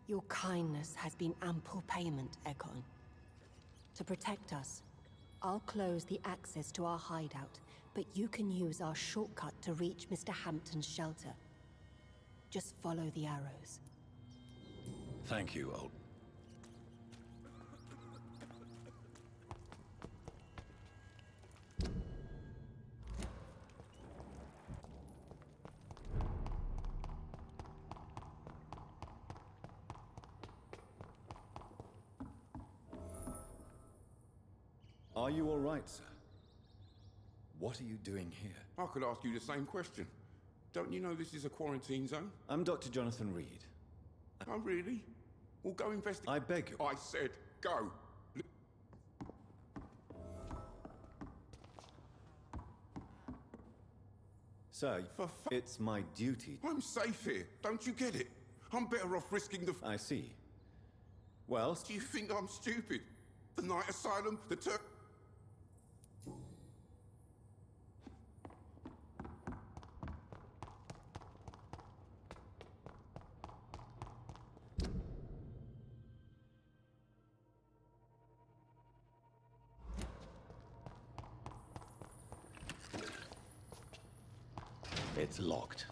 Your kindness has been ample payment, Ekon. To protect us, I'll close the access to our hideout, but you can use our shortcut to reach Mr. Hampton's shelter. Just follow the arrows. Thank you, old... Are you all right, sir? What are you doing here? I could ask you the same question. Don't you know this is a quarantine zone? I'm Dr. Jonathan Reed. Oh, really? Well, go investigate. I beg you. I said go. Sir, it's my duty. I'm safe here. Don't you get it? I'm better off risking the... I see. Well... Do you think I'm stupid? The night asylum, the Turk... It's locked.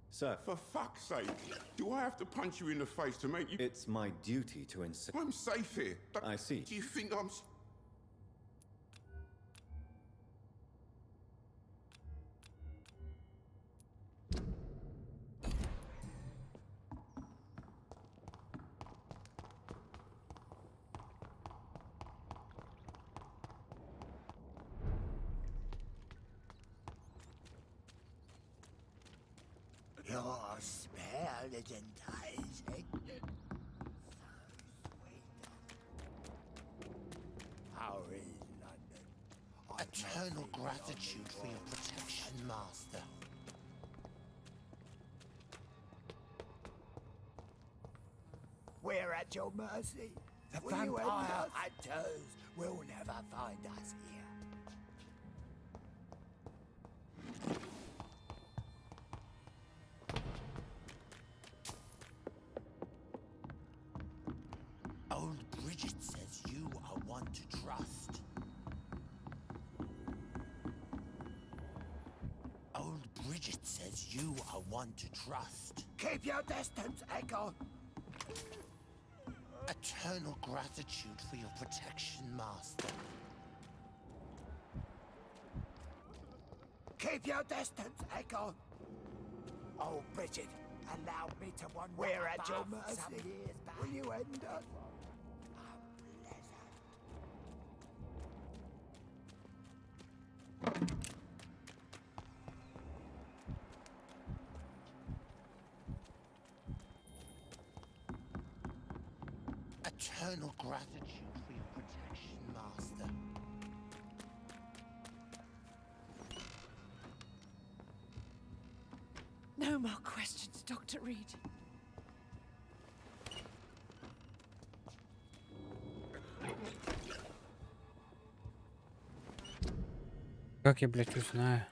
Sir. For fuck's sake, do I have to punch you in the face to make you... It's my duty to insist... I'm safe here. I see. Do you think I'm... Your smell is enticing. How is London? Eternal gratitude for your protection, Master. We're at your mercy. The vampire hunters will never find us here. Old Bridget says you are one to trust. Old Bridget says you are one to trust. Keep your distance, Echo. Eternal gratitude for your protection, Master. Keep your distance, Echo. Oh, Bridget, allow me to wonder. We're at your mercy. Will you end us? Eternal gratitude for your protection, Master. No more questions, Dr. Reed. Как я, блядь, узнаю?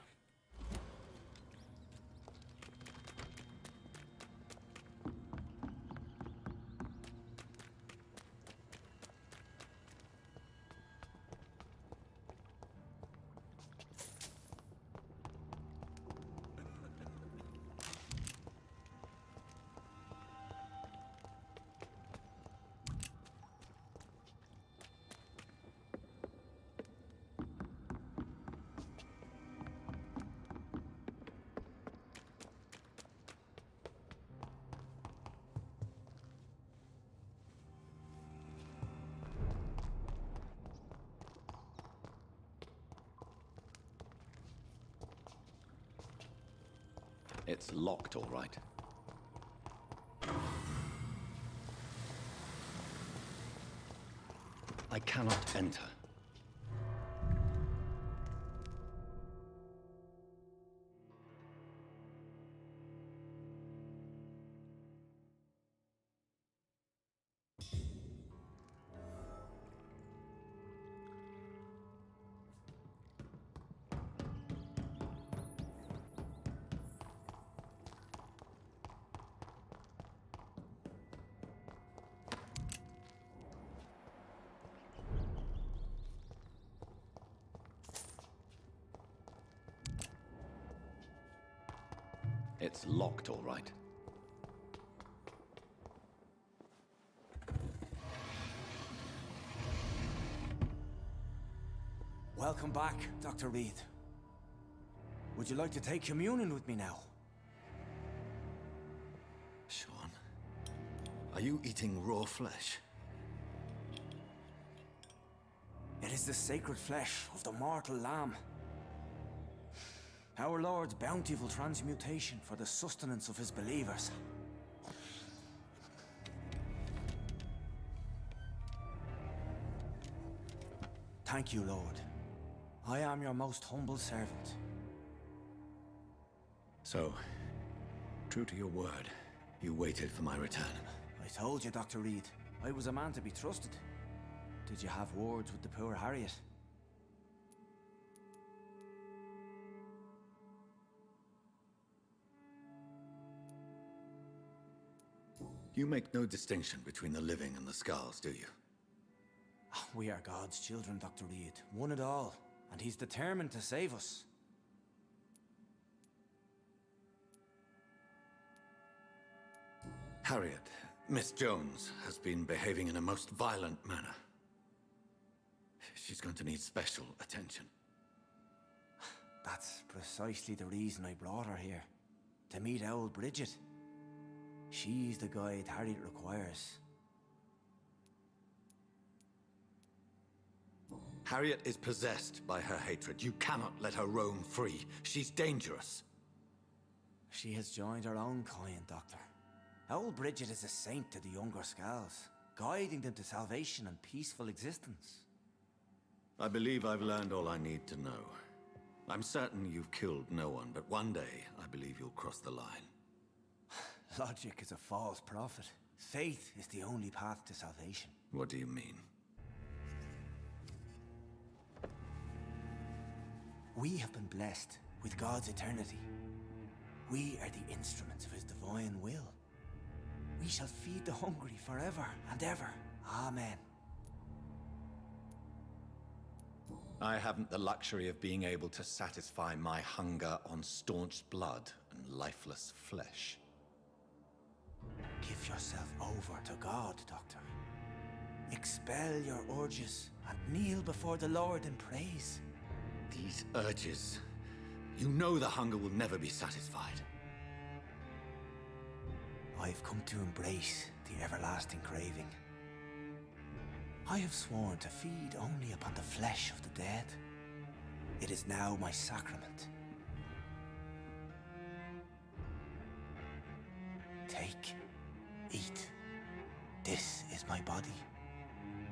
It's locked, all right. I cannot enter. It's locked, all right. Welcome back, Dr. Reed. Would you like to take communion with me now? Sean, are you eating raw flesh? It is the sacred flesh of the mortal lamb. Our Lord's bountiful transmutation for the sustenance of his believers. Thank you, Lord. I am your most humble servant. So, true to your word, you waited for my return. I told you, Dr. Reed, I was a man to be trusted. Did you have words with the poor Harriet? You make no distinction between the living and the skulls, do you? We are God's children, Dr. Reed. One and all. And he's determined to save us. Harriet, Miss Jones, has been behaving in a most violent manner. She's going to need special attention. That's precisely the reason I brought her here. To meet old Bridget. She's the guide Harriet requires. Harriet is possessed by her hatred. You cannot let her roam free. She's dangerous. She has joined her own kind, Doctor. Old Bridget is a saint to the younger Skulls, guiding them to salvation and peaceful existence. I believe I've learned all I need to know. I'm certain you've killed no one, but one day I believe you'll cross the line. Logic is a false prophet. Faith is the only path to salvation. What do you mean? We have been blessed with God's eternity. We are the instruments of his divine will. We shall feed the hungry forever and ever. Amen. I haven't the luxury of being able to satisfy my hunger on staunched blood and lifeless flesh. Give yourself over to God, Doctor. Expel your urges and kneel before the Lord in praise. These urges. You know the hunger will never be satisfied. I've come to embrace the everlasting craving. I have sworn to feed only upon the flesh of the dead. It is now my sacrament. Take, eat. This is my body.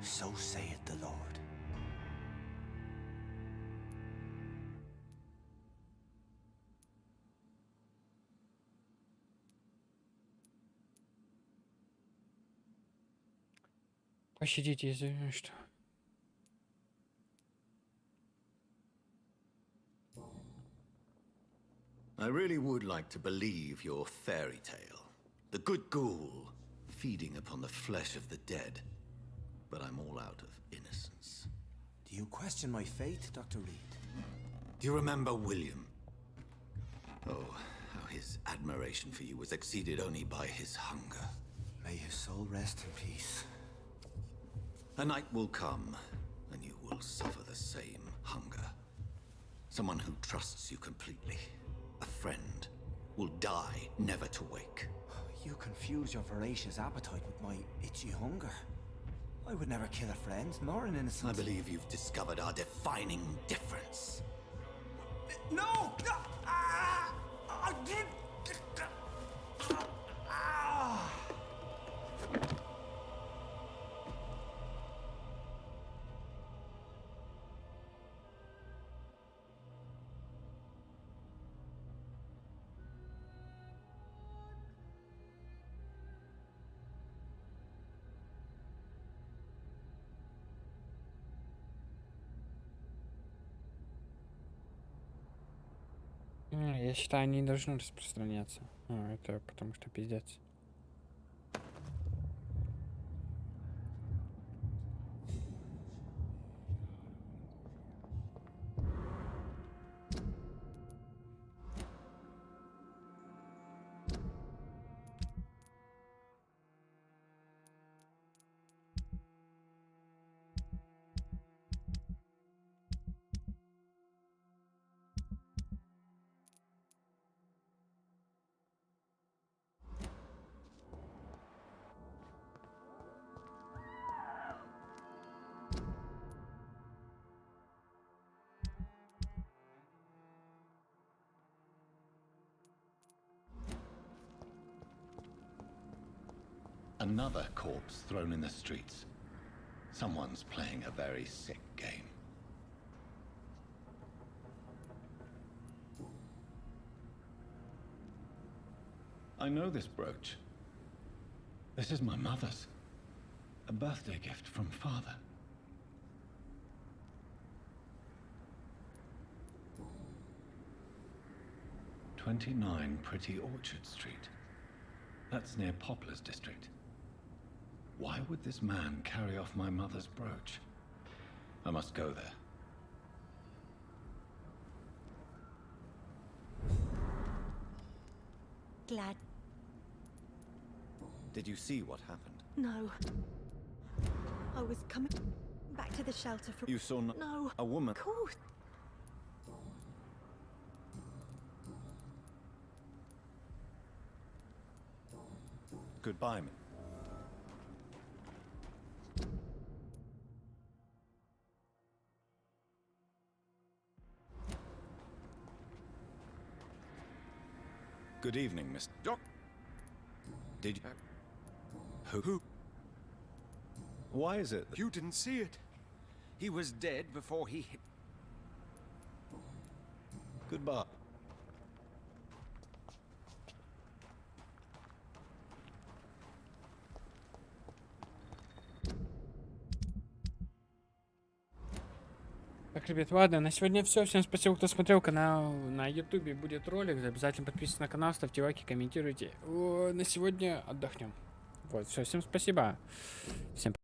So saith the Lord. Пощадите, извини, что... I really would like to believe your fairy tale. The good ghoul feeding upon the flesh of the dead. But I'm all out of innocence. Do you question my faith, Dr. Reed? Do you remember William? Oh, how his admiration for you was exceeded only by his hunger. May his soul rest in peace. A night will come, and you will suffer the same hunger. Someone who trusts you completely, a friend, will die never to wake. You confuse your voracious appetite with my itchy hunger. I would never kill a friend, nor an innocent... I believe you've discovered our defining difference. No! No! Ah! I did... Ah! Я считаю, они не должны распространяться. Это потому что пиздец. Another corpse thrown in the streets. Someone's playing a very sick game. I know this brooch. This is my mother's. A birthday gift from father. "29 Pretty Orchard Street. That's near Poplar's district. Why would this man carry off my mother's brooch? I must go there. Glad. Did you see what happened? No. I was coming back to the shelter from... You saw No. A woman? Of course. Goodbye, me. Good evening, Mr. Doc. Did you... Who? Why is it that... You didn't see it. He was dead before he hit... Goodbye. Так, ребят, ладно, на сегодня все. Всем спасибо, кто смотрел. Канал на YouTube будет ролик. Обязательно подписывайтесь на канал, ставьте лайки, комментируйте. На сегодня отдохнем. Вот, все, всем спасибо. Всем